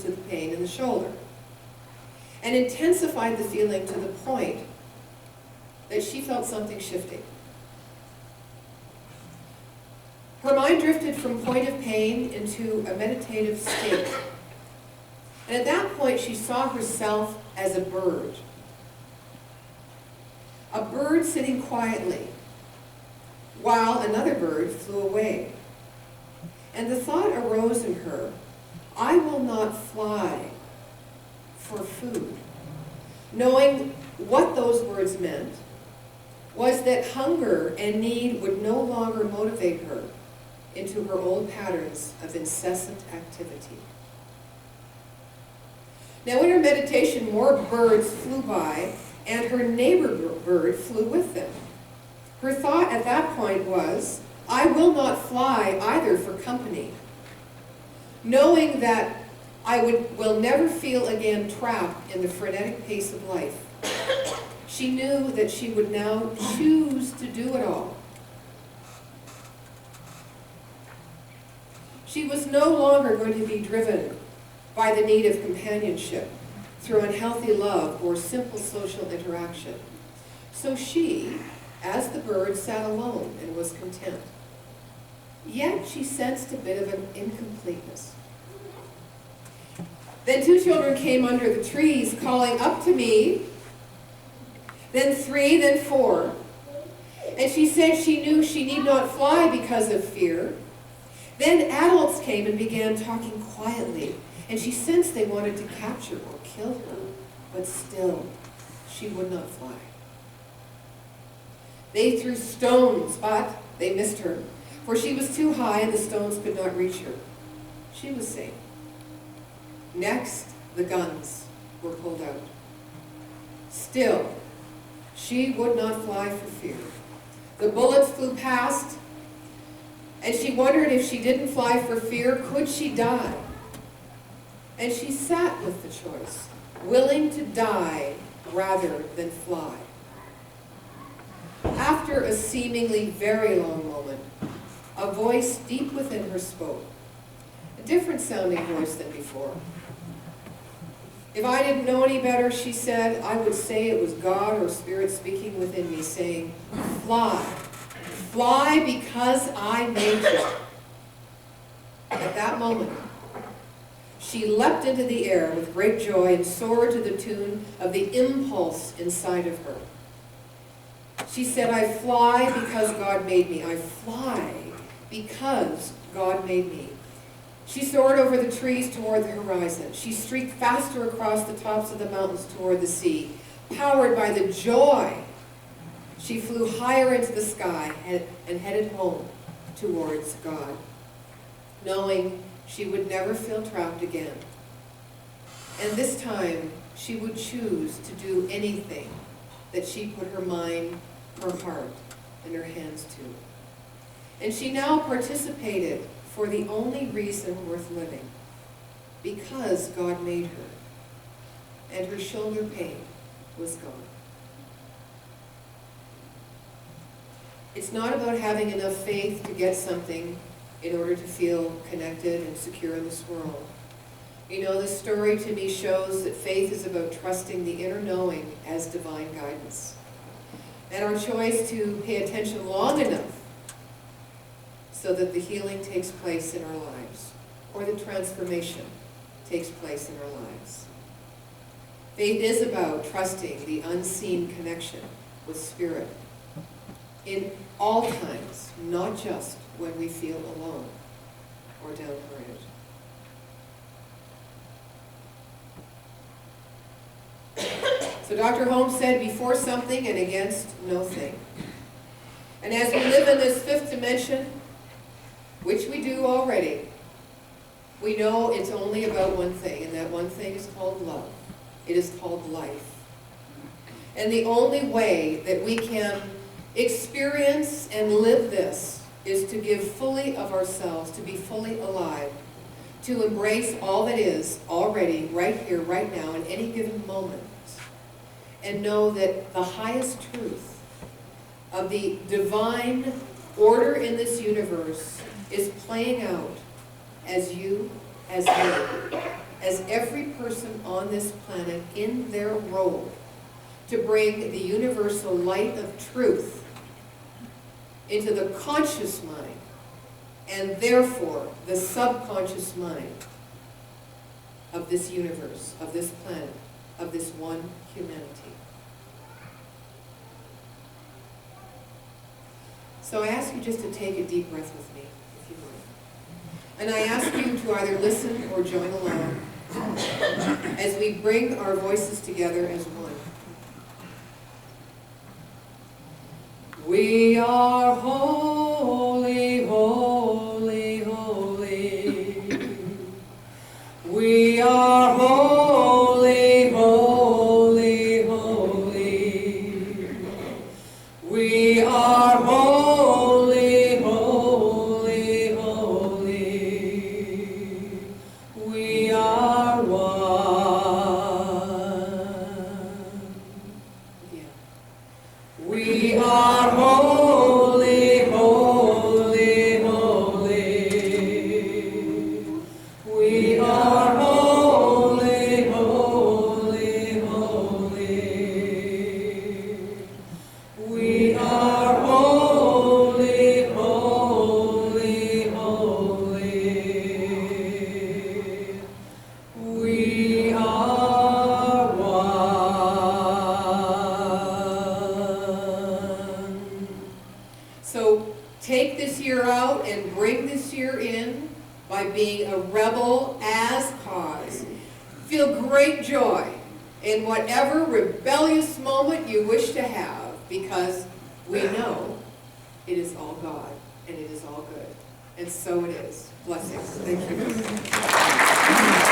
to the pain in the shoulder and intensified the feeling to the point that she felt something shifting. Her mind drifted from point of pain into a meditative state. And at that point, she saw herself as a bird. A bird sitting quietly while another bird flew away. And the thought arose in her, I will not fly for food. Knowing what those words meant was that hunger and need would no longer motivate her into her old patterns of incessant activity. Now in her meditation, more birds flew by, and her neighbor bird flew with them. Her thought at that point was, I will not fly either for company. Knowing that I will never feel again trapped in the frenetic pace of life, she knew that she would now choose to do it all. She was no longer going to be driven by the need of companionship through unhealthy love or simple social interaction. So she, as the bird, sat alone and was content. Yet she sensed a bit of an incompleteness. Then 2 children came under the trees, calling up to me, then 3, then 4. And she said she knew she need not fly because of fear. Then adults came and began talking quietly, and she sensed they wanted to capture or kill her, but still, she would not fly. They threw stones, but they missed her, for she was too high and the stones could not reach her. She was safe. Next, the guns were pulled out. Still, she would not fly for fear. The bullets flew past, and she wondered if she didn't fly for fear, could she die? And she sat with the choice, willing to die rather than fly. After a seemingly very long moment, a voice deep within her spoke, a different sounding voice than before. If I didn't know any better, she said, I would say it was God or Spirit speaking within me, saying, fly. Fly because I made you. At that moment, she leapt into the air with great joy and soared to the tune of the impulse inside of her. She said, I fly because God made me. I fly because God made me. She soared over the trees toward the horizon. She streaked faster across the tops of the mountains toward the sea. Powered by the joy, she flew higher into the sky and headed home towards God, knowing she would never feel trapped again. And this time, she would choose to do anything that she put her mind, her heart, and her hands to. And she now participated for the only reason worth living, because God made her, and her shoulder pain was gone. It's not about having enough faith to get something in order to feel connected and secure in this world. You know, this story to me shows that faith is about trusting the inner knowing as divine guidance. And our choice to pay attention long enough so that the healing takes place in our lives, or the transformation takes place in our lives. Faith is about trusting the unseen connection with Spirit in all times, not just when we feel alone or downhearted. So Dr. Holmes said, before something and against no thing. And as we live in this 5th dimension, which we do already, we know it's only about one thing, and that one thing is called love. It is called life. And the only way that we can experience and live this is to give fully of ourselves, to be fully alive, to embrace all that is already right here, right now, in any given moment, and know that the highest truth of the divine order in this universe is playing out as you, as me, as every person on this planet in their role to bring the universal light of truth into the conscious mind, and therefore the subconscious mind of this universe, of this planet, of this one humanity. So I ask you just to take a deep breath with me, if you would. And I ask you to either listen or join along as we bring our voices together as one. We are holy, holy, holy. We are holy, holy, holy. We are holy, holy, holy. We are one. Yeah. We are holy, holy, holy. We are holy, holy, holy. We are holy, holy, holy. We are one. So take this year out and bring this year in by being a rebel as cause. Feel great joy in whatever rebellious moment you wish to have, because we know it is all God and it is all good. And so it is. Blessings. Thank you.